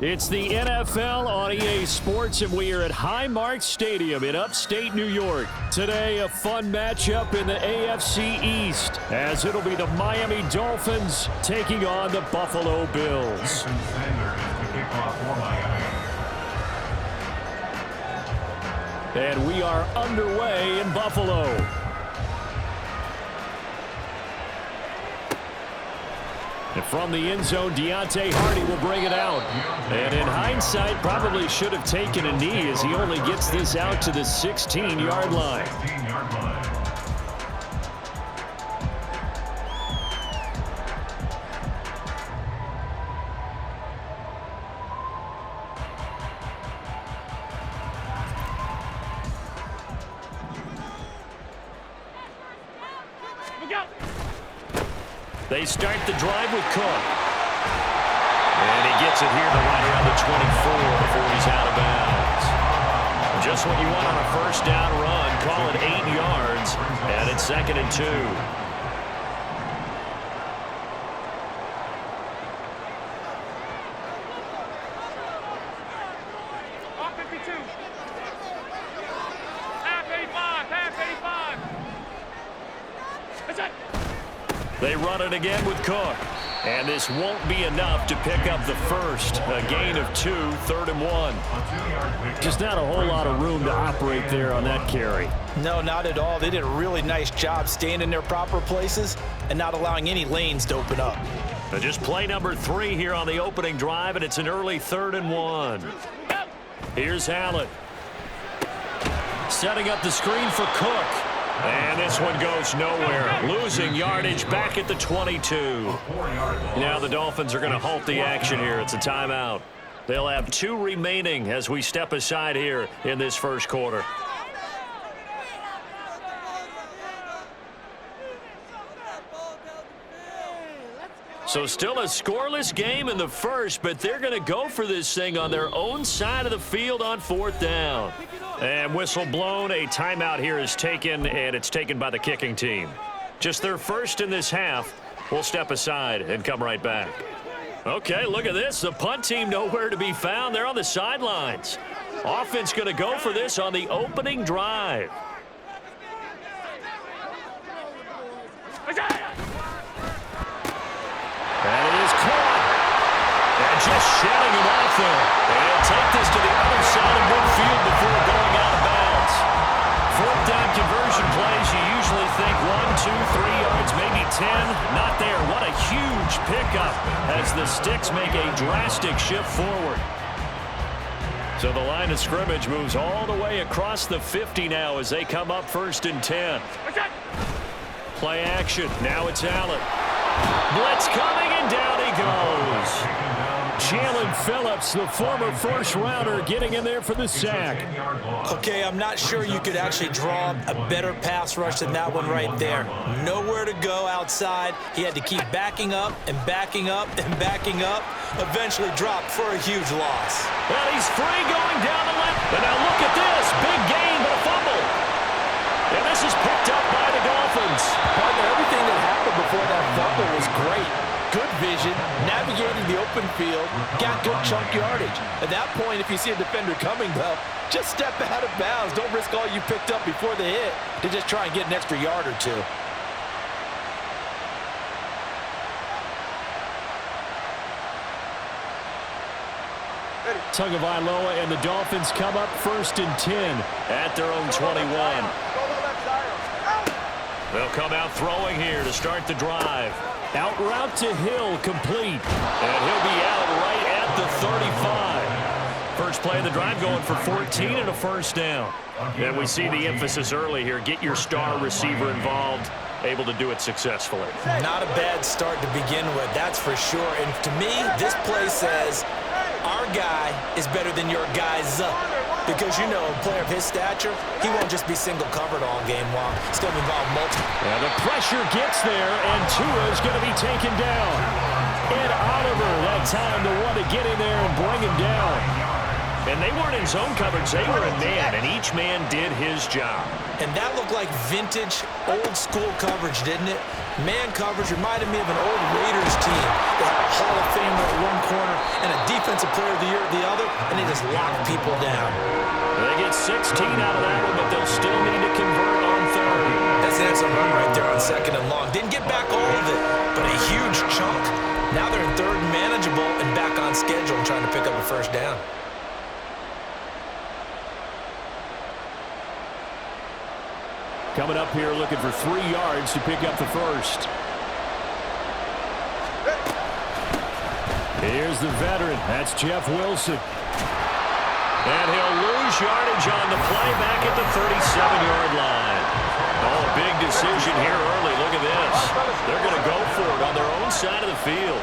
It's the NFL on EA Sports, and we are at Highmark Stadium in upstate New York. Today, a fun matchup in the AFC East, as it'll be the Miami Dolphins taking on the Buffalo Bills. And we are underway in Buffalo. And from the end zone, Deontay Hardy will bring it out. And in hindsight, probably should have taken a knee as he only gets this out to the 16-yard line. They start the drive with Cook. And he gets it here to right around the 24 before he's out of bounds. Just what you want on a first down run. Call it 8 yards. And it's 2nd and 2. They run it again with Cook. And this won't be enough to pick up the first. A gain of 2, 3rd and 1. Just not a whole lot of room to operate there on that carry. No, not at all. They did a really nice job staying in their proper places and not allowing any lanes to open up. Just play number 3 here on the opening drive, and it's an early 3rd and 1. Here's Allen. Setting up the screen for Cook. And this one goes nowhere. Losing yardage back at the 22. Now the Dolphins are going to halt the action here. It's a timeout. They'll have 2 remaining as we step aside here in this first quarter. So still a scoreless game in the first, but they're going to go for this thing on their own side of the field on 4th down. And whistle blown, a timeout here is taken, and it's taken by the kicking team. Just their first in this half. We'll step aside and come right back. Okay, look at this. The punt team nowhere to be found. They're on the sidelines. Offense going to go for this on the opening drive. And it is caught. And just shedding him off there. And take this to the other side of midfield before going out of bounds. 4th down conversion plays, you usually think 1, 2, 3 yards, maybe 10. Not there. What a huge pickup as the Sticks make a drastic shift forward. So the line of scrimmage moves all the way across the 50 now as they come up 1st and 10. Play action. Now it's Allen. Blitz coming, and down he goes. Jalen Phillips, the former first-rounder, getting in there for the sack. Okay, I'm not sure you could actually draw a better pass rush than that one right there. Nowhere to go outside. He had to keep backing up and backing up and backing up. Eventually dropped for a huge loss. Well, he's free going down the left. But now look at this. Big gain, but a fumble. And this is picked up by the Dolphins. Partner, everything that happened before that fumble was great. Good vision, navigating the open field, got good chunk yardage. At that point, if you see a defender coming, though, just step out of bounds. Don't risk all you picked up before the hit to just try and get an extra yard or 2. Tagovailoa and the Dolphins come up 1st and 10 at their own 21. They'll come out throwing here to start the drive. Out route to Hill, complete. And he'll be out right at the 35. First play of the drive going for 14 and a first down. And we see the emphasis early here. Get your star receiver involved. Able to do it successfully. Not a bad start to begin with, that's for sure. And to me, this play says our guy is better than your guy's because, you know, a player of his stature, he won't just be single covered all game long. It's going to involve multiple. And the pressure gets there, and Tua is going to be taken down. And Oliver, that time, the one to get in there and bring him down. And they weren't in zone coverage. They were in man, and each man did his job. And that looked like vintage, old-school coverage, didn't it? Man coverage reminded me of an old Raiders team. They had a Hall of Famer at one corner and a defensive player of the year at the other, and they just lock people down. They get 16 out of that one, but they'll still need to convert on third. That's an excellent run right there on second and long. Didn't get back all of it, but a huge chunk. Now they're in third and manageable and back on schedule and trying to pick up a first down. Coming up here looking for 3 yards to pick up the first. Here's the veteran. That's Jeff Wilson. And he'll lose yardage on the play back at the 37-yard line. Oh, a big decision here early. Look at this. They're going to go for it on their own side of the field.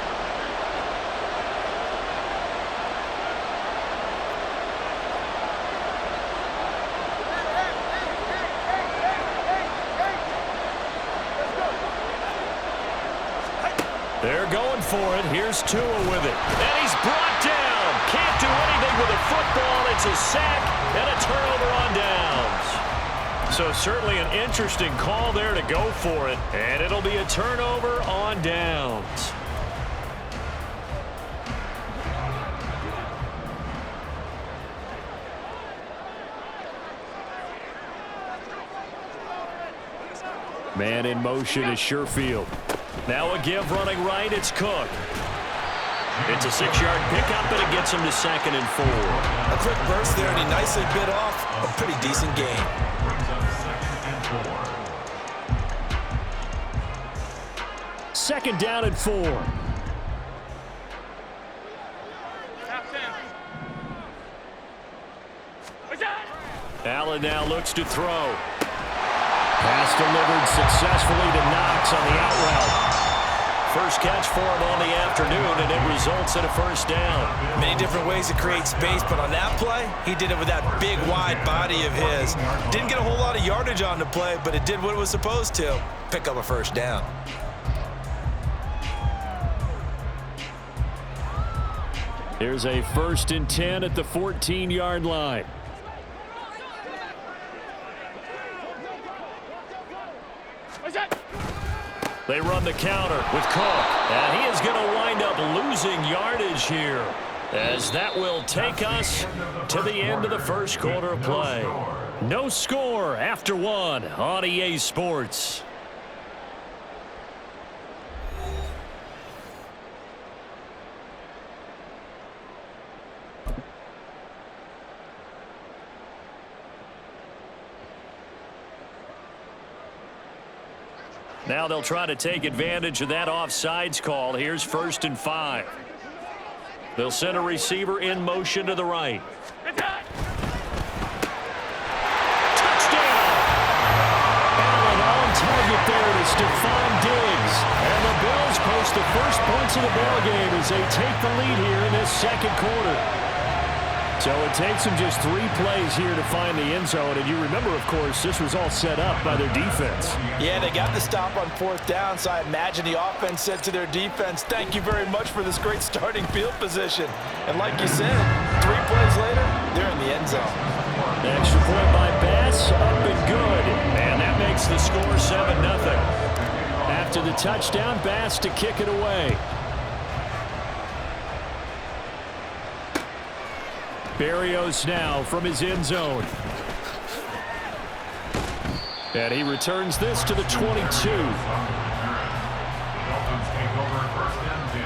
They're going for it. Here's Tua with it. And he's brought down. Can't do anything with a football. It's a sack and a turnover on downs. So certainly an interesting call there to go for it. And it'll be a turnover on downs. Man in motion is Sherfield. Now a give running right, it's Cook. It's a 6-yard pickup, and it gets him to 2nd and 4. A quick burst there, and he nicely bit off a pretty decent game. Second down and 4. Allen now looks to throw. Pass delivered successfully to Knox on the out route. First catch for him on the afternoon, and it results in a first down. Many different ways to create space, but on that play, he did it with that big, wide body of his. Didn't get a whole lot of yardage on the play, but it did what it was supposed to. Pick up a first down. Here's a 1st and 10 at the 14-yard line. They run the counter with Cook, and he is going to wind up losing yardage here, as that will take us to the end of the first quarter of play. No score after 1 on EA Sports. Now they'll try to take advantage of that offsides call. Here's 1st and 5. They'll send a receiver in motion to the right. Touchdown! Allen on target there to Stephon Diggs. And the Bills post the first points of the ballgame as they take the lead here in this second quarter. So it takes them just 3 plays here to find the end zone. And you remember, of course, this was all set up by their defense. Yeah, they got the stop on 4th down, so I imagine the offense said to their defense, thank you very much for this great starting field position. And like you said, 3 plays later, they're in the end zone. Extra point by Bass, up and good. And that makes the score 7-0. After the touchdown, Bass to kick it away. Berrios now from his end zone. And he returns this to the 22. Dolphins take over 1st and 10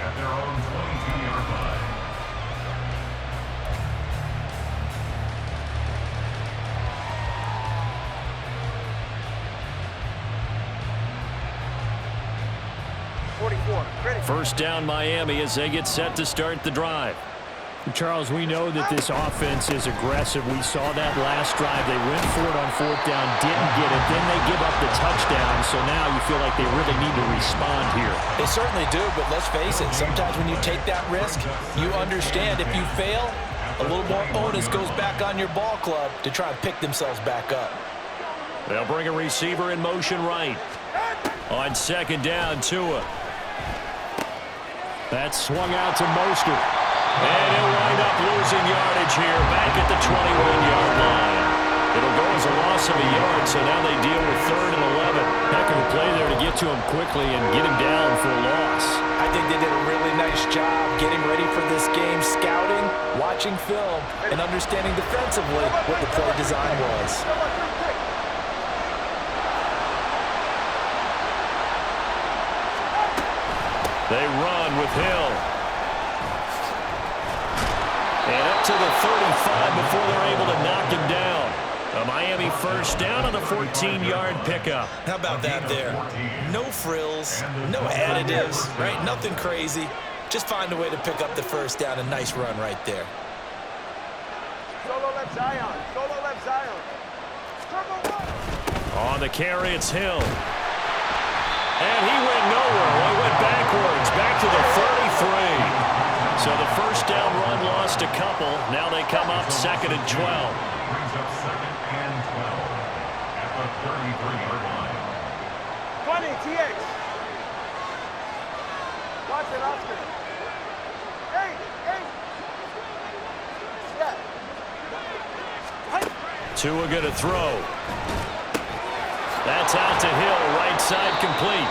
at their own 22-yard line. First down Miami as they get set to start the drive. Charles, we know that this offense is aggressive. We saw that last drive. They went for it on 4th down, didn't get it. Then they give up the touchdown. So now you feel like they really need to respond here. They certainly do, but let's face it. Sometimes when you take that risk, you understand if you fail, a little more onus goes back on your ball club to try and pick themselves back up. They'll bring a receiver in motion right. On 2nd down, Tua. That's swung out to Mostert. And he'll wind up losing yardage here back at the 21-yard line. It'll go as a loss of a yard, so now they deal with 3rd and 11. Heck of a play there to get to him quickly and get him down for a loss. I think they did a really nice job getting ready for this game, scouting, watching film, and understanding defensively what the play design was. They run with Hill. And up to the 35 before they're able to knock him down. A Miami first down on a 14-yard pickup. How about that there? No frills, no additives, right? Nothing crazy. Just find a way to pick up the first down. A nice run right there. Solo left Zion. Solo left Zion. On the carry, it's Hill. And he went nowhere. Well, he went backwards, back to the 33. So the first down run lost a couple. Now they come up 2nd and 12. Brings up 2nd and 12 at the 33-yard line. 20, TX. Watch it, Oscar. Hey, hey. Yeah. Tua going to throw. That's out to Hill, right side complete.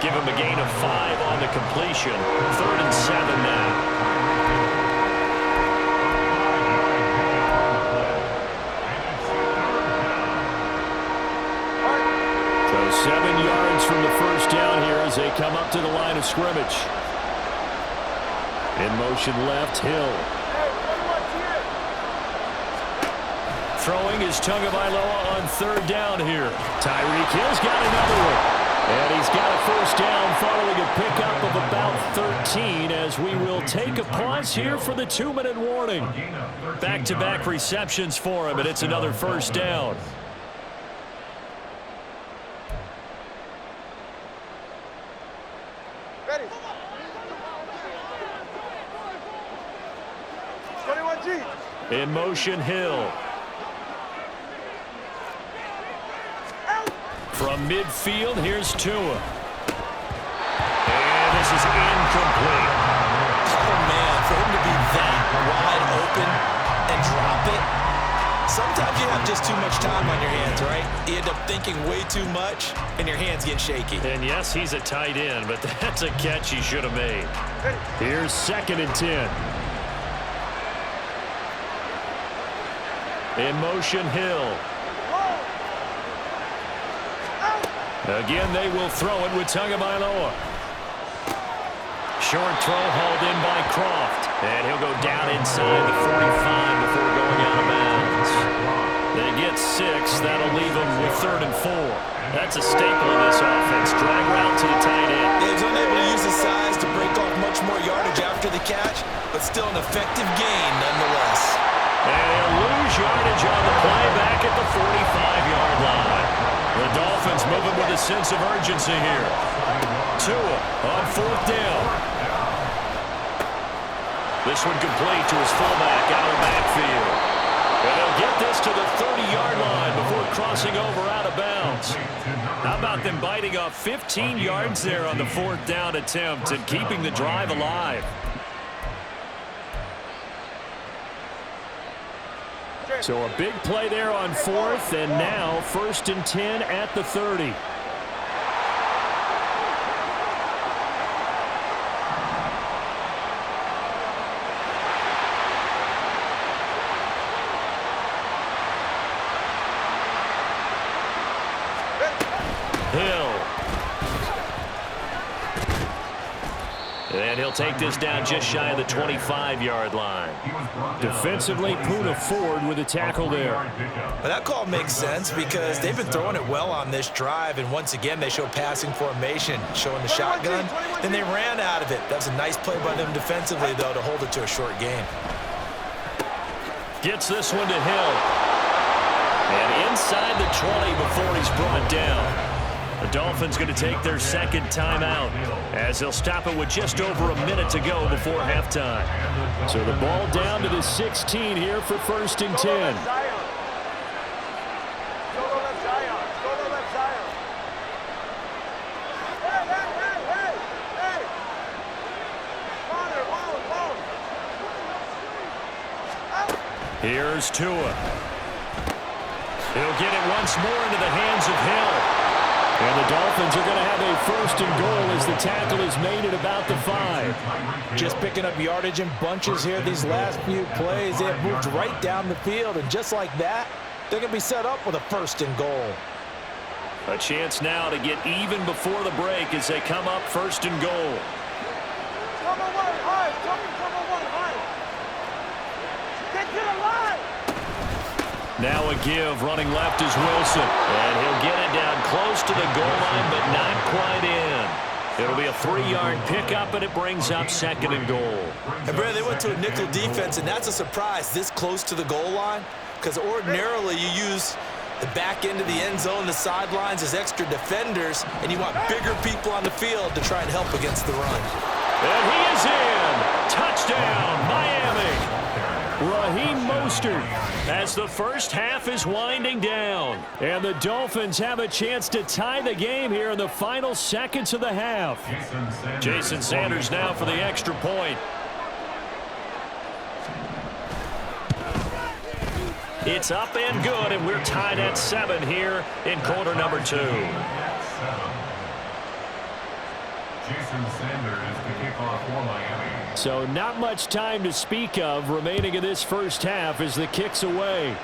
Give him a gain of 5 on the completion. 3rd and 7 now. So 7 yards from the first down here as they come up to the line of scrimmage. In motion left, Hill. Throwing is Tagovailoa on 3rd down here. Tyreek Hill's got another one. And he's got a first down following a pickup of about 13 as we will take a pause here for the 2-minute warning. Back-to-back receptions for him, and it's another first down. Ready. 21G. In motion, Hill. From midfield, here's Tua. And this is incomplete. Oh, man, for him to be that wide open and drop it. Sometimes you have just too much time on your hands, right? You end up thinking way too much, and your hands get shaky. And yes, he's a tight end, but that's a catch he should have made. Here's 2nd and 10. In motion, Hill. Again, they will throw it with Tagovailoa. Short throw hauled in by Croft. And he'll go down inside the 45 before going out of bounds. They get 6. That'll leave them with 3rd and 4. That's a staple of this offense. Drag route to the tight end. He was unable to use his size to break off much more yardage after the catch, but still an effective gain nonetheless. And he'll lose yardage on the play back at the 45-yard line. The Dolphins moving with a sense of urgency here. Tua on 4th down. This one complete to his fullback out of the backfield. And he'll get this to the 30-yard line before crossing over out of bounds. How about them biting off 15 yards there on the 4th down attempt and keeping the drive alive? So a big play there on 4th, and now 1st and 10 at the 30. Hill. And he'll take this down just shy of the 25-yard line. Defensively, Poona Ford with a tackle there. Well, that call makes sense because they've been throwing it well on this drive, and once again they show passing formation, showing the shotgun. Then they ran out of it. That was a nice play by them defensively, though, to hold it to a short game. Gets this one to Hill. And inside the 20 before he's brought down. The Dolphins going to take their 2nd timeout as they'll stop it with just over a minute to go before halftime. So the ball down to the 16 here for 1st and 10. Solo left Zion. Solo left Zion. Hey, hey, hey, hey, hey. Connor, hold. Here's Tua. He'll get it once more into the hands of Hill. And the Dolphins are going to have a 1st and goal as the tackle is made at about the 5. Just picking up yardage in bunches here these last few plays. They have moved right down the field, and just like that, they're going to be set up with a 1st and goal. A chance now to get even before the break as they come up 1st and goal. Cover one, high. Cover one, high. Get to the line. Now a give, running left is Wilson. And he'll get it down close to the goal line, but not quite in. It'll be a 3-yard pickup, and it brings up 2nd and goal. And, Brad, they went to a nickel defense, and that's a surprise this close to the goal line, because ordinarily you use the back end of the end zone, the sidelines as extra defenders, and you want bigger people on the field to try and help against the run. And he is in. Touchdown, Miami. Raheem Mostert as the first half is winding down. And the Dolphins have a chance to tie the game here in the final seconds of the half. Jason Sanders now for the extra point. It's up and good, and we're tied at 7 here in quarter number 2. Jason Sanders to kick off for Miami. So not much time to speak of remaining in this first half as the kick's away.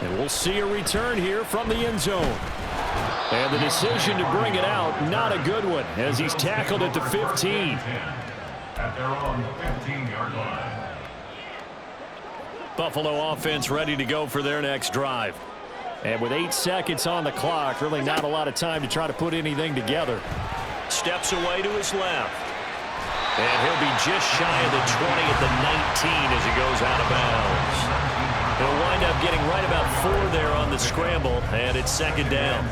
And we'll see a return here from the end zone. And the decision to bring it out, not a good one, as he's tackled at the 15. At their own 15-yard line. Buffalo offense ready to go for their next drive. And with 8 seconds on the clock, really not a lot of time to try to put anything together. Steps away to his left. And he'll be just shy of the 20 at the 19 as he goes out of bounds. He'll wind up getting right about 4 there on the scramble, and it's 2nd down.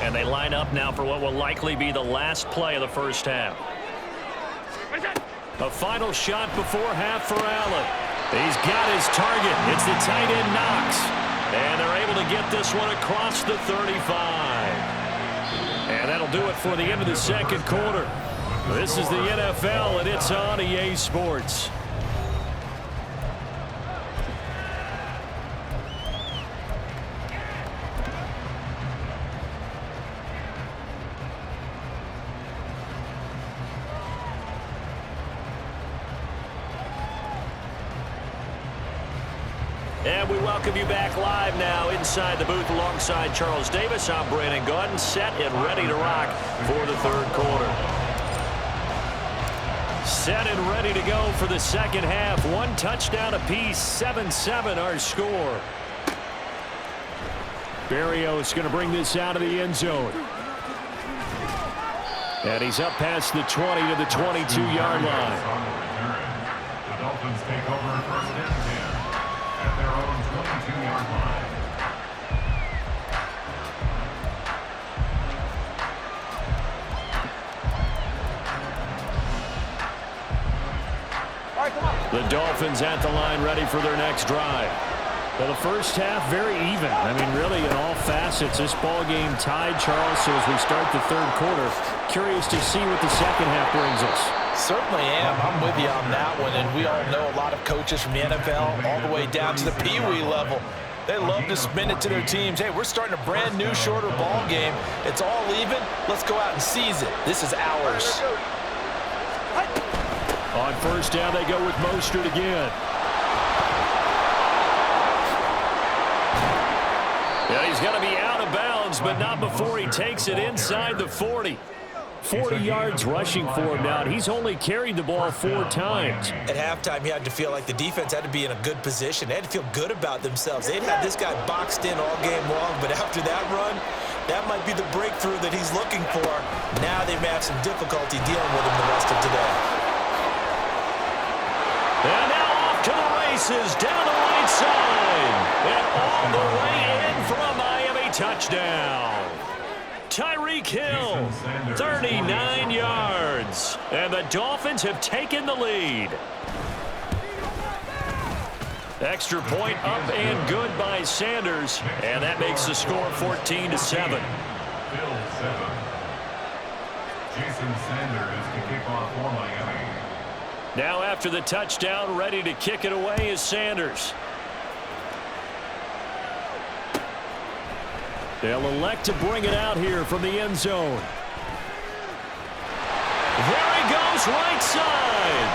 And they line up now for what will likely be the last play of the first half. A final shot before half for Allen. He's got his target. It's the tight end Knox. And they're able to get this one across the 35. And that'll do it for the end of the second quarter. This is the NFL, and it's on EA Sports. And we welcome you back live now inside the booth alongside Charles Davis. I'm Brandon Gaudin, set and ready to rock for the third quarter. Set and ready to go for the second half. 1 touchdown apiece, 7-7 our score. Berrios going to bring this out of the end zone. And he's up past the 20 to the 22-yard line. The Dolphins take over 1st and 10 at their own 22-yard line. The Dolphins at the line ready for their next drive. Well, the first half very even. I mean, really in all facets, this ball game tied, Charles. So as we start the third quarter, curious to see what the second half brings us. Certainly am. I'm with you on that one. And we all know a lot of coaches from the NFL all the way down to the Pee-wee level. They love to spin it to their teams. Hey, we're starting a brand new, shorter ball game. It's all even. Let's go out and seize it. This is ours. On first down, they go with Mostert again. Yeah, he's going to be out of bounds, but not before he takes it inside the 40. 40 yards rushing for him now, and he's only carried the ball 4 times. At halftime, you had to feel like the defense had to be in a good position. They had to feel good about themselves. They'd had this guy boxed in all game long, but after that run, that might be the breakthrough that he's looking for. Now they may have some difficulty dealing with him the rest of today. And now off to the races, down the right side. And all the way in for a Miami touchdown. Tyreek Hill, 39 yards. And the Dolphins have taken the lead. Extra point up and good by Sanders. And that makes the score 14-7. Bill 7. Jason Sanders to kick off for Miami. Now after the touchdown, ready to kick it away is Sanders. They'll elect to bring it out here from the end zone. There he goes, right side.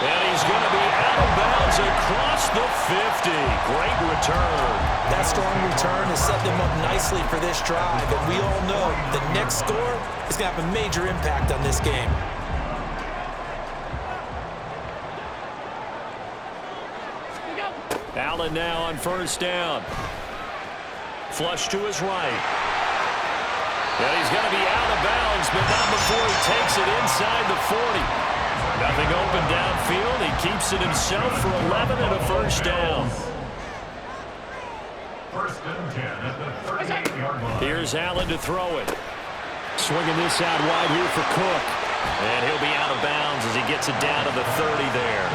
And he's going to be out of bounds across the 50. Great return. That strong return has set them up nicely for this drive. And we all know the next score is going to have a major impact on this game. Allen now on first down. Flush to his right. And he's going to be out of bounds, but not before he takes it inside the 40. Nothing open downfield. He keeps it himself for 11 and a first down. First and 10 at the 38-yard line. Here's Allen to throw it. Swinging this out wide here for Cook. And he'll be out of bounds as he gets it down to the 30 there.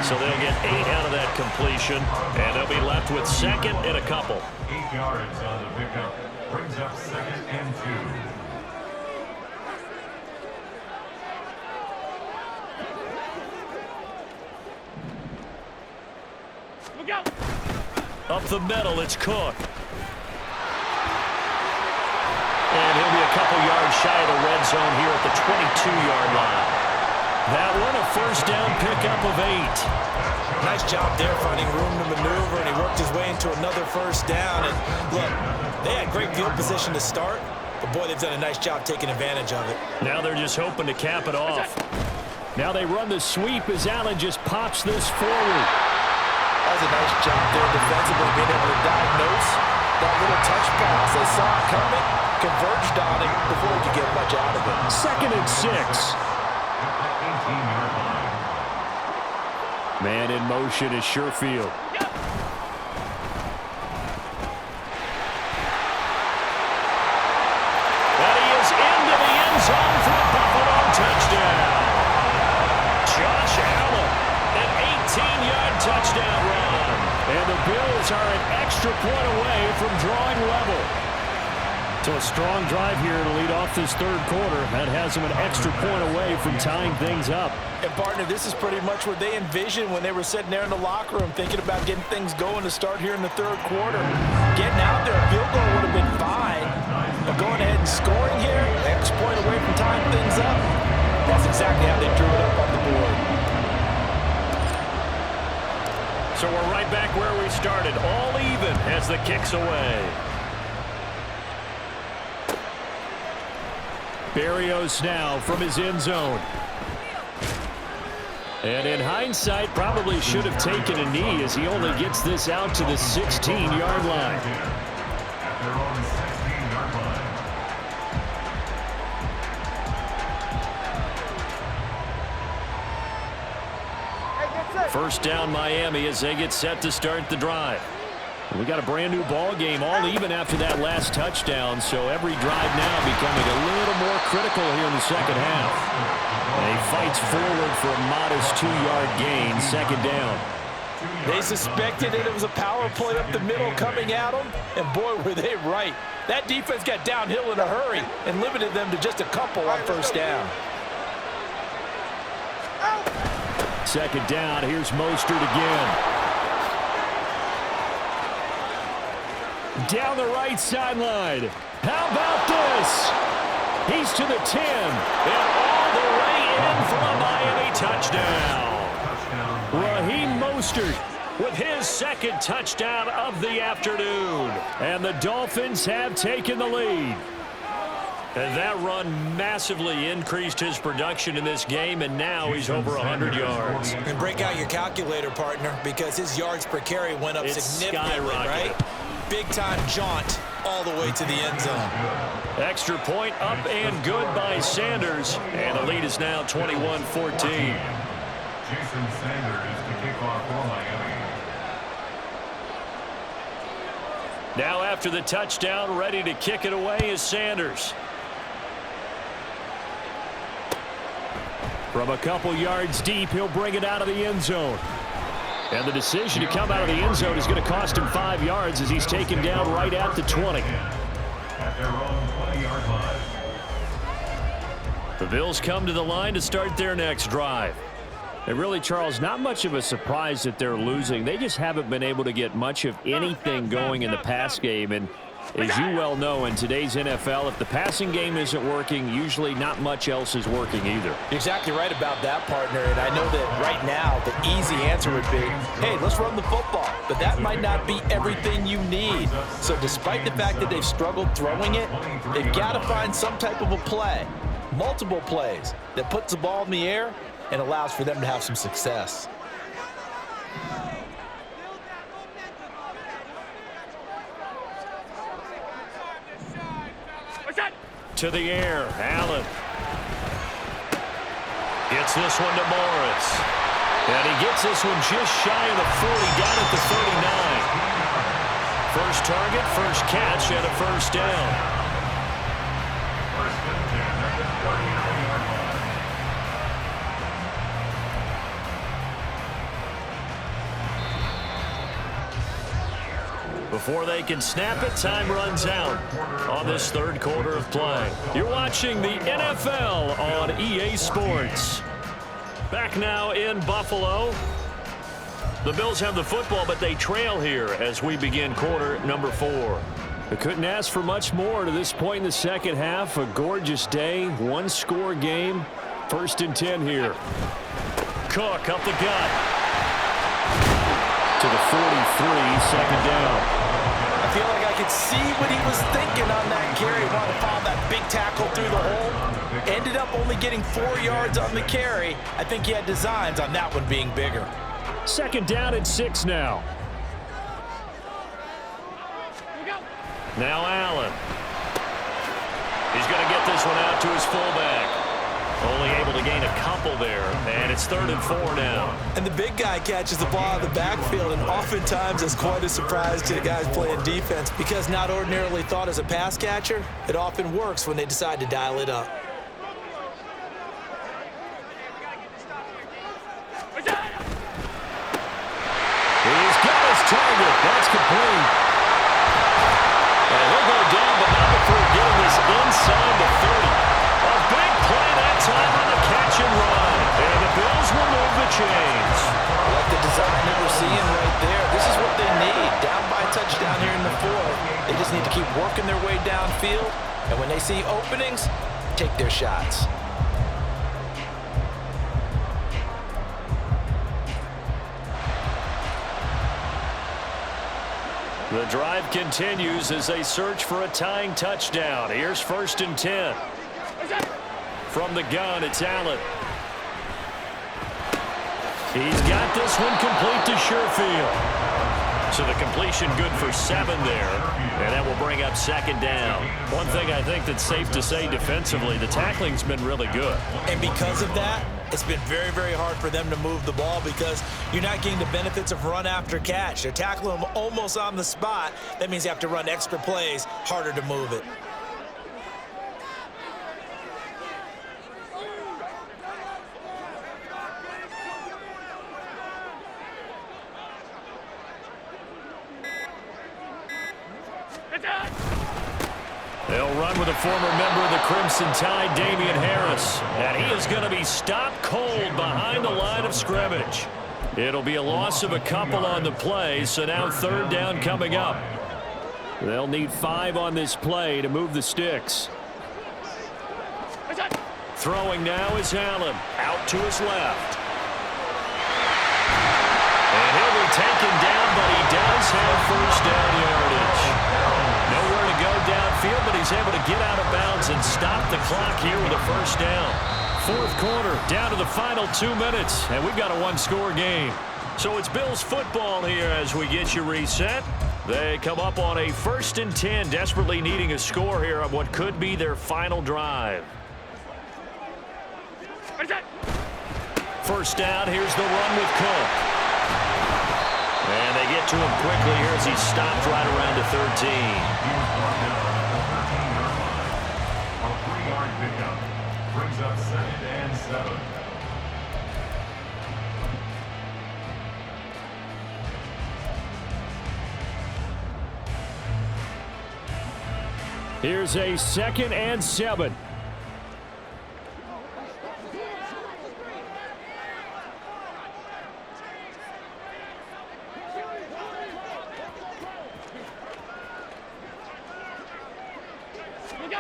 So they'll get 8 out of that completion. And they'll be left with second and a couple. 8 yards on the pickup. Brings up second and 2. Up the middle, it's Cook. And he'll be a couple yards shy of the red zone here at the 22-yard line. That one, a first down pickup of 8. Nice job there finding room to maneuver, and he worked his way into another first down. And look, they had great field position to start, but boy, they've done a nice job taking advantage of it. Now they're just hoping to cap it off. Now they run the sweep as Allen just pops this forward. That was a nice job there defensively, being able to diagnose that little touch pass. They saw it coming, converged on it before he could get much out of it. Second and 6. Man in motion is Sherfield. And he is into the end zone for the Buffalo touchdown. Josh Allen, an 18-yard touchdown run. And the Bills are an extra point away from drawing level. So a strong drive here to lead off this third quarter. That has them an extra point away from tying things up. And, partner, this is pretty much what they envisioned when they were sitting there in the locker room thinking about getting things going to start here in the third quarter. Getting out there, a field goal would have been fine. But going ahead and scoring here, an extra point away from tying things up, that's exactly how they drew it up on the board. So we're right back where we started, all even as the kick's away. Berrios now from his end zone. And in hindsight, probably should have taken a knee as he only gets this out to the 16-yard line. At their own 16-yard line. First down Miami as they get set to start the drive. We got a brand new ball game, all even after that last touchdown, so every drive now becoming a little more critical here in the second half. And he fights forward for a modest 2-yard gain, second down. They suspected it was a power play up the middle coming at them, and boy, were they right. That defense got downhill in a hurry and limited them to just a couple on first down. Second down, here's Mostert again. Down the right sideline. How about this? He's to the 10 and all the way in for a Miami touchdown. Raheem Mostert with his second touchdown of the afternoon. And the Dolphins have taken the lead. And that run massively increased his production in this game, and now he's over 100 yards. And break out your calculator, partner, because his yards per carry went up significantly, right? Big-time jaunt all the way to the end zone. Extra point up and good by Sanders. And the lead is now 21-14. Jason Sanders to kick off for Miami. Now after the touchdown, ready to kick it away is Sanders. From a couple yards deep, he'll bring it out of the end zone. And the decision to come out of the end zone is going to cost him 5 yards as he's taken down right at the 20. At their own 20-yard line. The Bills come to the line to start their next drive. And really, Charles, not much of a surprise that they're losing. They just haven't been able to get much of anything going in the pass game. And As you well know, in today's NFL, if the passing game isn't working, usually not much else is working either. You're exactly right about that, partner. And I know that right now the easy answer would be, hey, let's run the football. But that might not be everything you need. So despite the fact that they've struggled throwing it, they've got to find some type of a play, multiple plays, that puts the ball in the air and allows for them to have some success. To the air, Allen. Gets this one to Morris. And he gets this one just shy of the 40, down at the 39. First target, first catch, and a first down. First and 10 at the 39-yard line. Before they can snap it, time runs out on this third quarter of play. You're watching the NFL on EA Sports. Back now in Buffalo. The Bills have the football, but they trail here as we begin quarter number 4. We couldn't ask for much more to this point in the second half. A gorgeous day, one-score game. First and 10 here. Cook up the gut. To the 43, second down. I feel like I could see what he was thinking on that carry. Wanted to follow that big tackle through the hole. Ended up only getting 4 yards on the carry. I think he had designs on that one being bigger. Second down and 6 now. Now Allen. He's going to get this one out to his fullback. Only able to gain a couple there, and it's 3rd and 4 now. And the big guy catches the ball out of the backfield, and oftentimes it's quite a surprise to the guys playing defense because not ordinarily thought as a pass catcher, it often works when they decide to dial it up. He's got his target. That's complete. And he'll go down, but not before getting this inside the 30. A big play that time on the catch and run. And the Bills will move the chains. I like the design that we're seeing right there. This is what they need. Down by a touchdown here in the 4th. They just need to keep working their way downfield. And when they see openings, take their shots. The drive continues as they search for a tying touchdown. Here's 1st and 10. From the gun, it's Allen. He's got this one complete to Sherfield. So the completion good for 7 there, and that will bring up 2nd down. One thing I think that's safe to say defensively, the tackling's been really good. And because of that, it's been very, very hard for them to move the ball because you're not getting the benefits of run after catch. They're tackling them almost on the spot. That means you have to run extra plays, harder to move it. They'll run with a former member of the Crimson Tide, Damian Harris. And he is going to be stopped cold behind the line of scrimmage. It'll be a loss of a couple on the play, so now 3rd down coming up. They'll need 5 on this play to move the sticks. Throwing now is Allen, out to his left. And he'll be taken down, but he does have 1st down yardage. Nowhere to go downfield, but he's able to get out of bounds and stop the clock here with a 1st down. 4th quarter, down to the final 2 minutes, and we've got a one-score game. So it's Bills football here as we get you reset. They come up on a 1st and 10, desperately needing a score here on what could be their final drive. First down, here's the run with Cook. And they get to him quickly here as he's stopped right around the 13. A 3-yard pickup brings up 2nd and 7. Here's a 2nd and 7.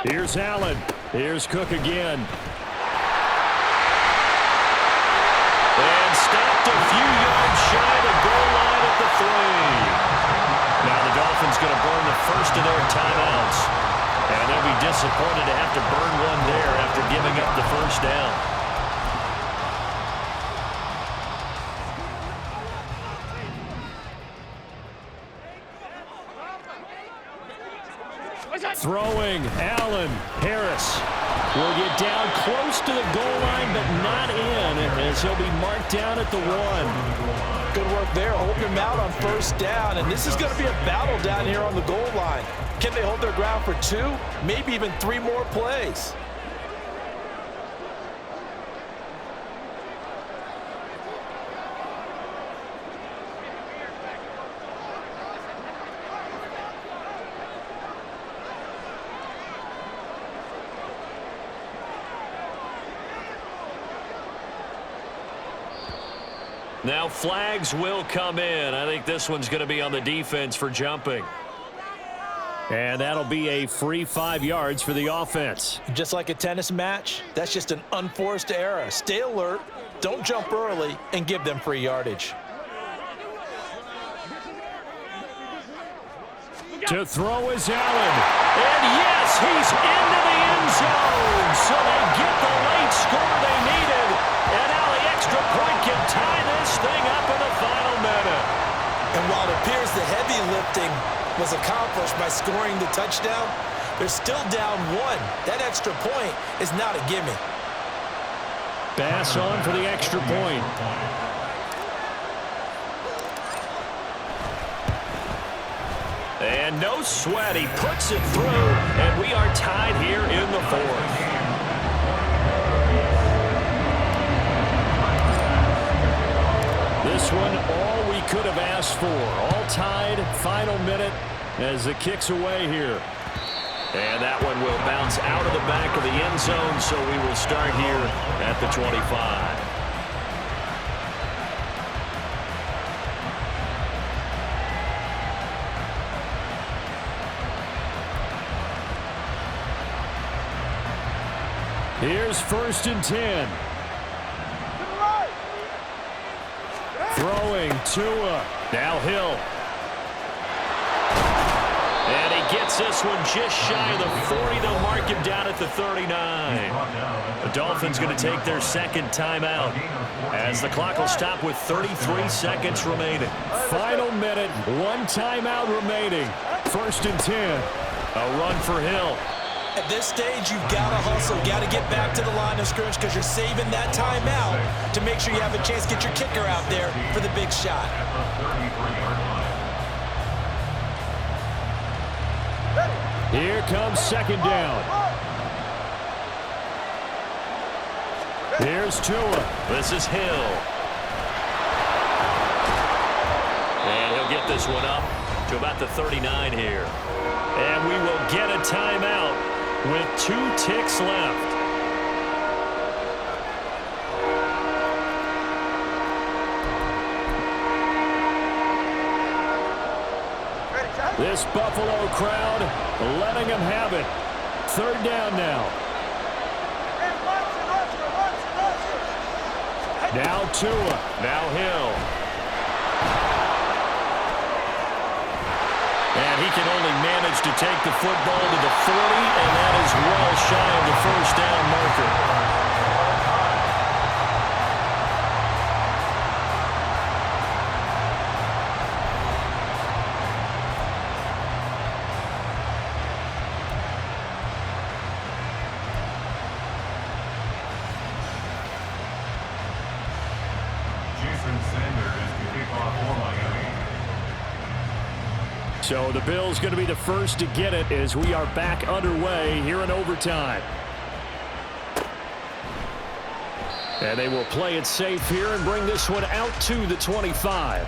Here's Allen. Here's Cook again. And stopped a few yards shy of the goal line at the 3. Now the Dolphins going to burn the first of their timeouts. And they'll be disappointed to have to burn one there after giving up the first down. Throwing, Allen. Harris will get down close to the goal line, but not in, as he'll be marked down at the 1. Good work there, holding him out on first down, and this is going to be a battle down here on the goal line. Can they hold their ground for 2, maybe even 3 more plays? Now flags will come in. I think this one's going to be on the defense for jumping. And that'll be a free 5 yards for the offense. Just like a tennis match, that's just an unforced error. Stay alert, don't jump early, and give them free yardage. To throw is Allen. And yes, he's into the end zone. So they get the late score they needed. And now the extra point can tie this thing up in the final minute. And while it appears the heavy lifting was accomplished by scoring the touchdown, they're still down 1. That extra point is not a gimme. Pass on for the extra point. And no sweat, he puts it through, and we are tied here in the 4th. This one, all we could have asked for. All tied, final minute as the kick's away here. And that one will bounce out of the back of the end zone, so we will start here at the 25. Here's 1st and 10. Throwing, Tua. Now Hill. And he gets this one just shy of the 40. They'll mark him down at the 39. The Dolphins going to take their second timeout as the clock will stop with 33 seconds remaining. Final minute, 1 timeout remaining. 1st and 10. A run for Hill. At this stage, you've got to hustle, got to get back to the line of scrimmage because you're saving that timeout to make sure you have a chance to get your kicker out there for the big shot. Here comes 2nd down. Here's Tua. This is Hill. And he'll get this one up to about the 39 here. And we will get a timeout with 2 ticks left. This Buffalo crowd letting them have it. 3rd down now. Now Tua. Now Hill. And he can only manage to take the football to the 40, and that is well shy of the 1st down marker. So the Bills going to be the first to get it as we are back underway here in overtime. And they will play it safe here and bring this one out to the 25.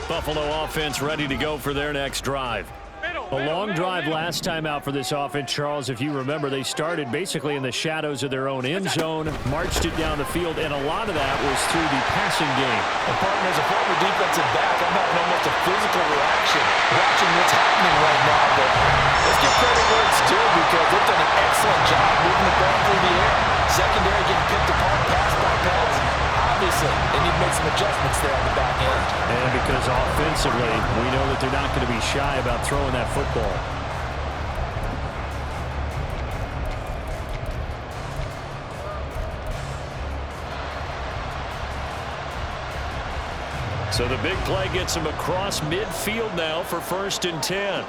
Buffalo offense ready to go for their next drive. Middle. A long drive last time out for this offense, Charles. If you remember, they started basically in the shadows of their own end zone, marched it down the field, and a lot of that was through the passing game. And partner, as a former defensive back, I'm having almost a physical reaction watching what's happening right now. But let's give credit where it's due because they've done an excellent job moving the ball through the air. Secondary getting picked apart, pass by pass. Obviously, they need to make some adjustments there on the back end. And because offensively, we know that they're not going to be shy about throwing that football. So the big play gets him across midfield now for 1st and 10.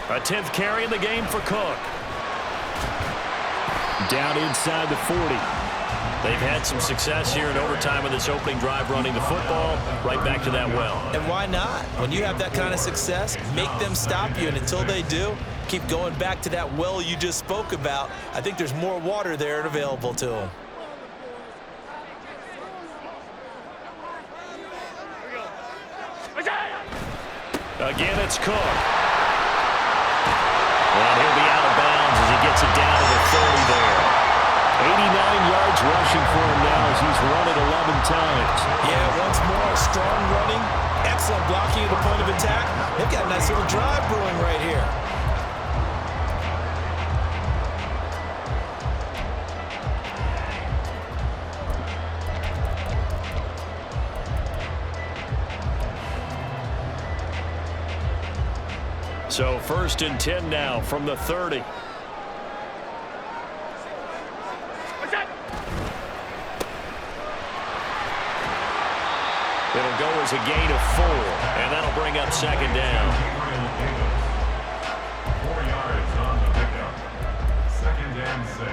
A 10th carry in the game for Cook. Down inside the 40. They've had some success here in overtime in this opening drive running the football right back to that well. And why not? When you have that kind of success, make them stop you. And until they do, keep going back to that well you just spoke about. I think there's more water there and available to them. Again, it's Cook. And he'll be out of bounds as he gets it down to the 30 there. 89 yards rushing for him now as he's run it 11 times. Yeah, once more, strong running, excellent blocking at the point of attack. They've got a nice little drive brewing right here. So 1st and 10 now from the 30. It'll go as a gain of 4, and that'll bring up 2nd down. 4 yards on the pickup. 2nd and 6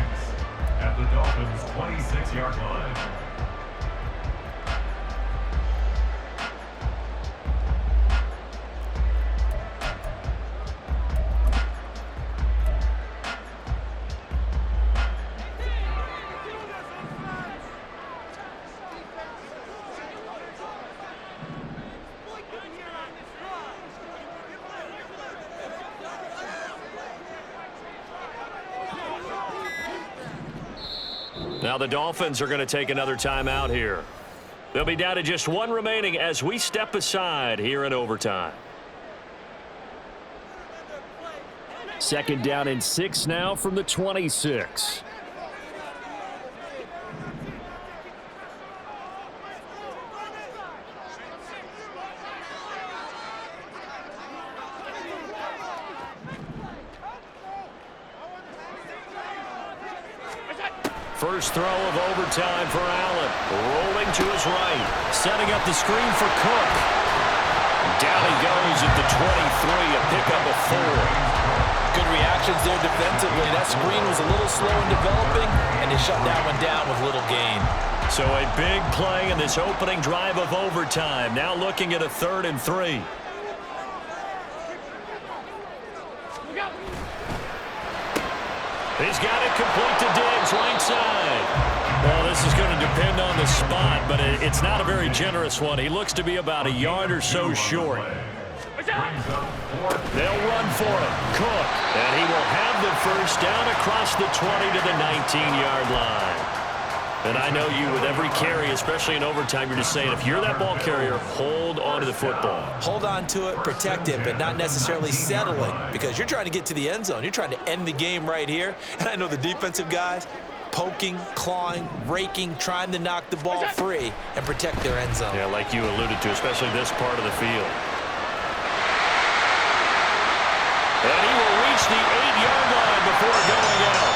at the Dolphins' 26-yard line. Now the Dolphins are going to take another timeout here. They'll be down to just 1 remaining as we step aside here in overtime. 2nd down and 6 now from the 26. First throw of overtime for Allen. Rolling to his right. Setting up the screen for Cook. Down he goes at the 23. A pickup of 4. Good reactions there defensively. That screen was a little slow in developing, and they shut that one down with little gain. So a big play in this opening drive of overtime. Now looking at a 3rd and 3. He's got it complete to Diggs, right side. Well, this is going to depend on the spot, but it's not a very generous one. He looks to be about a yard or so short. They'll run for it. Cook. And he will have the first down across the 20 to the 19-yard line. And I know you, with every carry, especially in overtime, you're just saying, if you're that ball carrier, hold on to the football. Hold on to it, protect it, but not necessarily settling, because you're trying to get to the end zone. You're trying to end the game right here. And I know the defensive guys poking, clawing, raking, trying to knock the ball free and protect their end zone. Yeah, like you alluded to, especially this part of the field. And he will reach the 8-yard line before going out.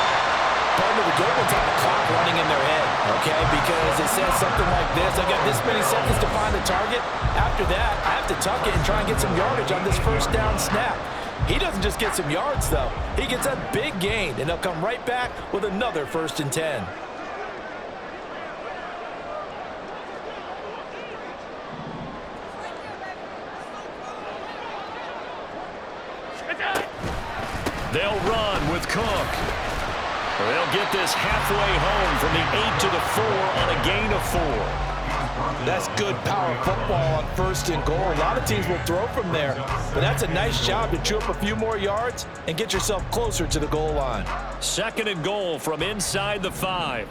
Partner, the good ones have the clock running in their head, okay? Because it says something like this. I got this many seconds to find the target. After that, I have to tuck it and try and get some yardage on this first down snap. He doesn't just get some yards, though. He gets a big gain, and they'll come right back with another 1st and 10. They'll run with Cook. They'll get this halfway home from the 8 to the 4 on a gain of 4. That's good power football on 1st and goal. A lot of teams will throw from there, but that's a nice job to chew up a few more yards and get yourself closer to the goal line. 2nd and goal from inside the 5.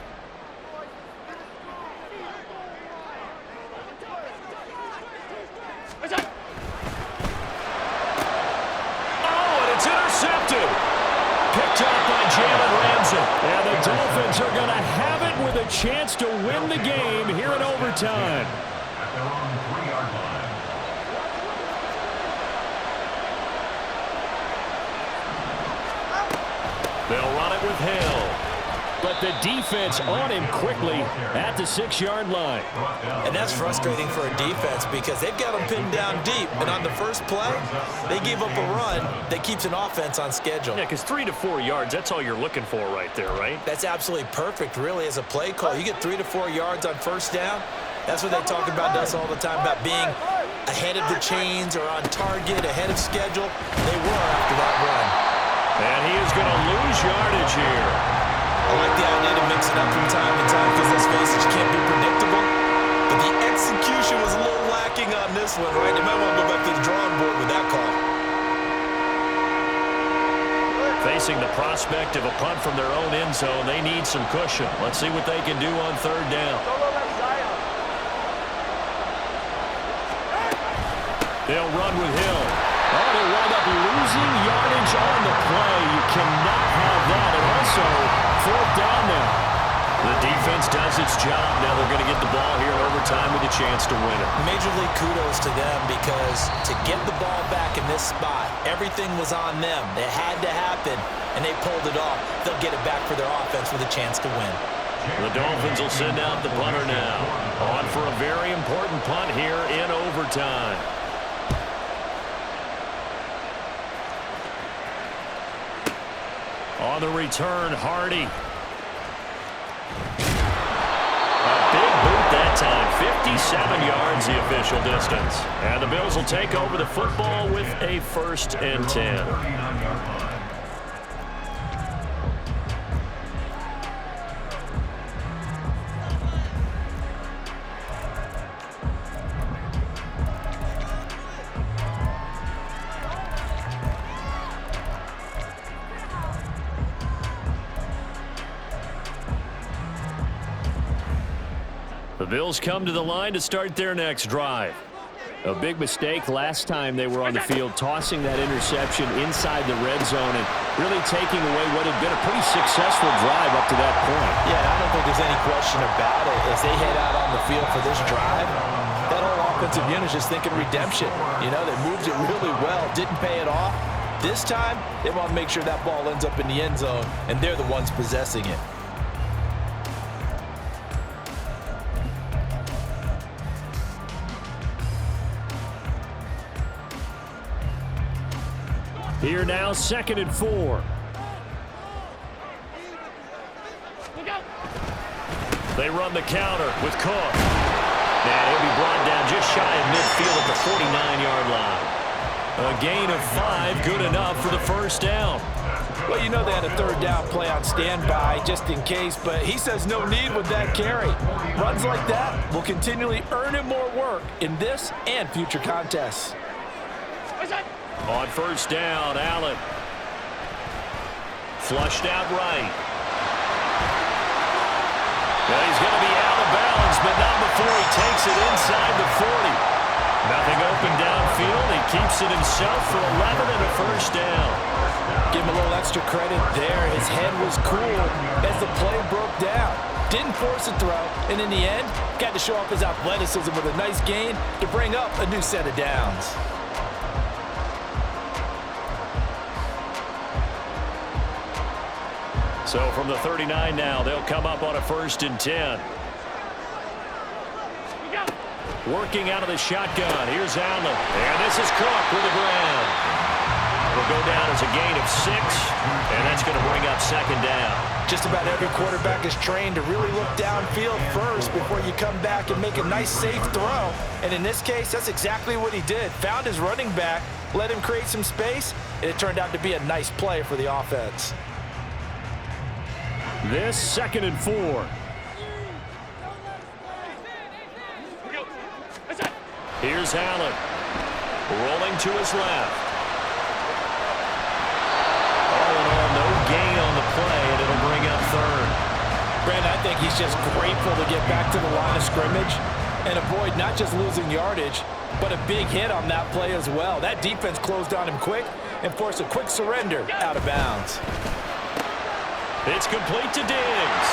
Picked up by Jalen Ramsey. And the Dolphins are going to have it with a chance to win the game here in overtime. At their own 3-yard line. They'll run it with Hill. But the defense on him quickly at the 6-yard line. And that's frustrating for a defense because they've got him pinned down deep. And on the first play, they gave up a run that keeps an offense on schedule. Yeah, because 3 to 4 yards, that's all you're looking for right there, right? That's absolutely perfect, really, as a play call. You get 3 to 4 yards on 1st down. That's what they talk about us all the time, about being ahead of the chains or on target, ahead of schedule. They were after that run. And he is going to lose yardage here. I like the idea to mix it up from time to time because, let's face it, you can't be predictable. But the execution was a little lacking on this one, right? They might want to go back to the drawing board with that call. Facing the prospect of a punt from their own end zone, they need some cushion. Let's see what they can do on 3rd down. They'll run with Hill. Oh, they wind up losing yardage on the play. You cannot have that. And also, 4th down now. The defense does its job. Now they're going to get the ball here in overtime with a chance to win it. Major league kudos to them because to get the ball back in this spot, everything was on them. It had to happen, and they pulled it off. They'll get it back for their offense with a chance to win. The Dolphins will send out the punter now. On for a very important punt here in overtime. On the return, Hardy. A big boot that time. 57 yards the official distance. And the Bills will take over the football with a 1st and 10. The Bills come to the line to start their next drive. A big mistake last time they were on the field, tossing that interception inside the red zone and really taking away what had been a pretty successful drive up to that point. Yeah, I don't think there's any question about it. As they head out on the field for this drive, that whole offensive unit is just thinking redemption. You know, they moved it really well, didn't pay it off. This time, they want to make sure that ball ends up in the end zone, and they're the ones possessing it. Here now, 2nd and 4. They run the counter with Cook. And he'll be brought down just shy of midfield at the 49-yard line. A gain of 5, good enough for the 1st down. Well, you know they had a 3rd down play on standby just in case, but he says no need with that carry. Runs like that will continually earn him more work in this and future contests. On 1st down, Allen. Flushed out right. Well, he's going to be out of bounds, but not before he takes it inside the 40. Nothing open downfield. He keeps it himself for 11 and a 1st down. Give him a little extra credit there. His head was cool as the play broke down. Didn't force a throw, and in the end, got to show off his athleticism with a nice gain to bring up a new set of downs. So from the 39 now, they'll come up on a 1st and 10. Working out of the shotgun. Here's Allen. And this is Cook with the ground. It'll go down as a gain of 6, and that's going to bring up 2nd down. Just about every quarterback is trained to really look downfield first before you come back and make a nice, safe throw. And in this case, that's exactly what he did. Found his running back, let him create some space, and it turned out to be a nice play for the offense. This 2nd and 4. Here's Allen. Rolling to his left. All in all, no gain on the play, and it'll bring up third. Brandon, I think he's just grateful to get back to the line of scrimmage and avoid not just losing yardage, but a big hit on that play as well. That defense closed on him quick and forced a quick surrender out of bounds. It's complete to Diggs.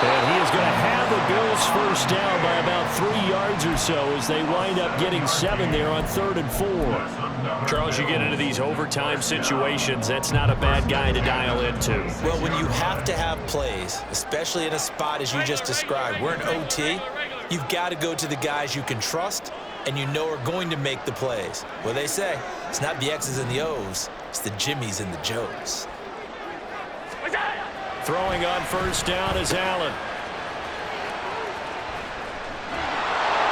And he is going to have the Bills first down by about 3 yards or so as they wind up getting 7 there on 3rd and 4. Charles, you get into these overtime situations, that's not a bad guy to dial into. Well, when you have to have plays, especially in a spot as you just described, we're in OT, you've got to go to the guys you can trust and you know are going to make the plays. Well, they say it's not the X's and the O's, it's the Jimmies and the Joes. Throwing on first down is Allen.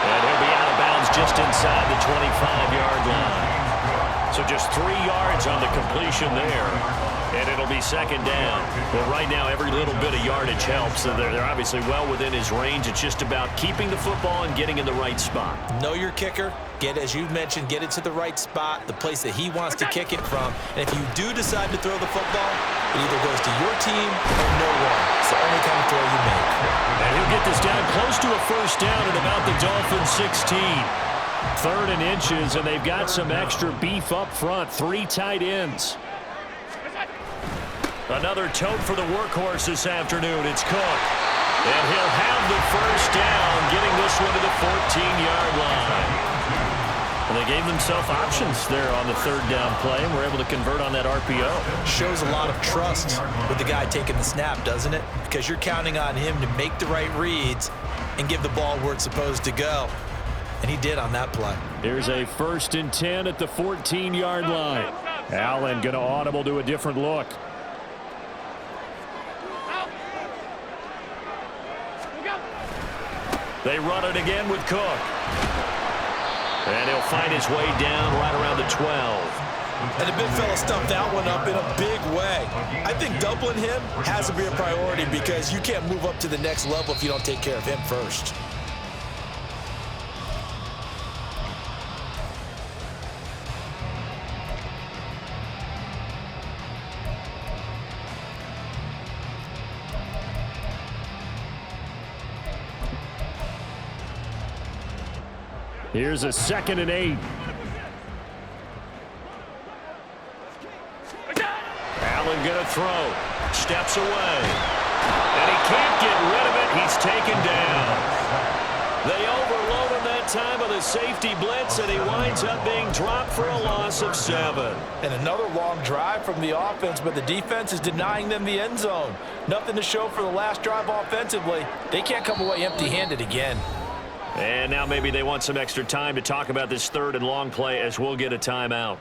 And he'll be out of bounds just inside the 25-yard line. So just 3 yards on the completion there. And it'll be second down. Well, right now, every little bit of yardage helps. So they're obviously well within his range. It's just about keeping the football and getting in the right spot. Know your kicker. Get, as you mentioned, get it to the right spot, the place that he wants to kick it from. And if you do decide to throw the football, it either goes to your team or no one. It's the only kind of throw you make. And he'll get this down close to a first down at about the Dolphins' 16. 3rd and inches, and they've got some extra beef up front. 3 tight ends. Another tote for the workhorse this afternoon. It's Cook. And he'll have the first down, getting this one to the 14-yard line. And they gave themselves options there on the 3rd down play, and were able to convert on that RPO. Shows a lot of trust with the guy taking the snap, doesn't it? Because you're counting on him to make the right reads and give the ball where it's supposed to go. And he did on that play. Here's a 1st and 10 at the 14-yard line. Allen going to audible to a different look. They run it again with Cook. And he'll find his way down right around the 12. And the big fella stuffed that one up in a big way. I think doubling him has to be a priority because you can't move up to the next level if you don't take care of him first. Here's a 2nd and 8. Allen going to throw. Steps away. And he can't get rid of it. He's taken down. They overload him that time with a safety blitz, and he winds up being dropped for a loss of 7. And another long drive from the offense, but the defense is denying them the end zone. Nothing to show for the last drive offensively. They can't come away empty-handed again. And now maybe they want some extra time to talk about this 3rd and long play as we'll get a timeout.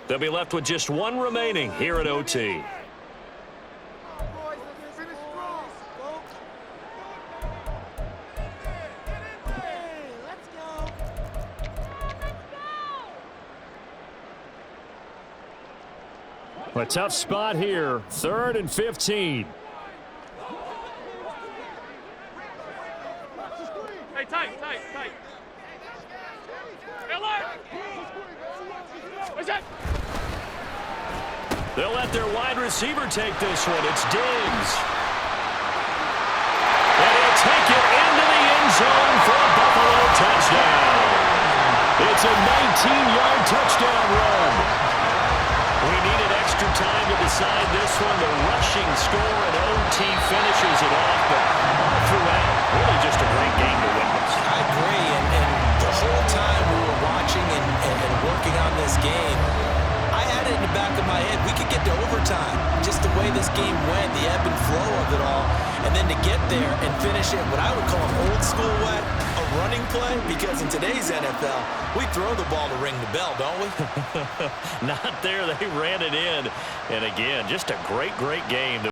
They'll be left with just 1 remaining here at OT. A tough spot here. 3rd and 15. Hey, tight. What's that? They'll let their wide receiver take this one. It's Diggs. And he'll take it into the end zone for a Buffalo touchdown. It's a 19-yard touchdown run. We needed extra time to decide this one. The rushing score and OT finishes it off, but all throughout, really just a great game to witness. I agree, and the whole time we were watching and working on this game, I had it in the back of my head. We could get to overtime. Just the way this game went, the ebb and flow of it all, and then to get there and finish it, what I would call an old school way, a running play, because in today's NFL, we throw the ball to ring the bell, don't we? Not there. They ran it in. And again, just a great game.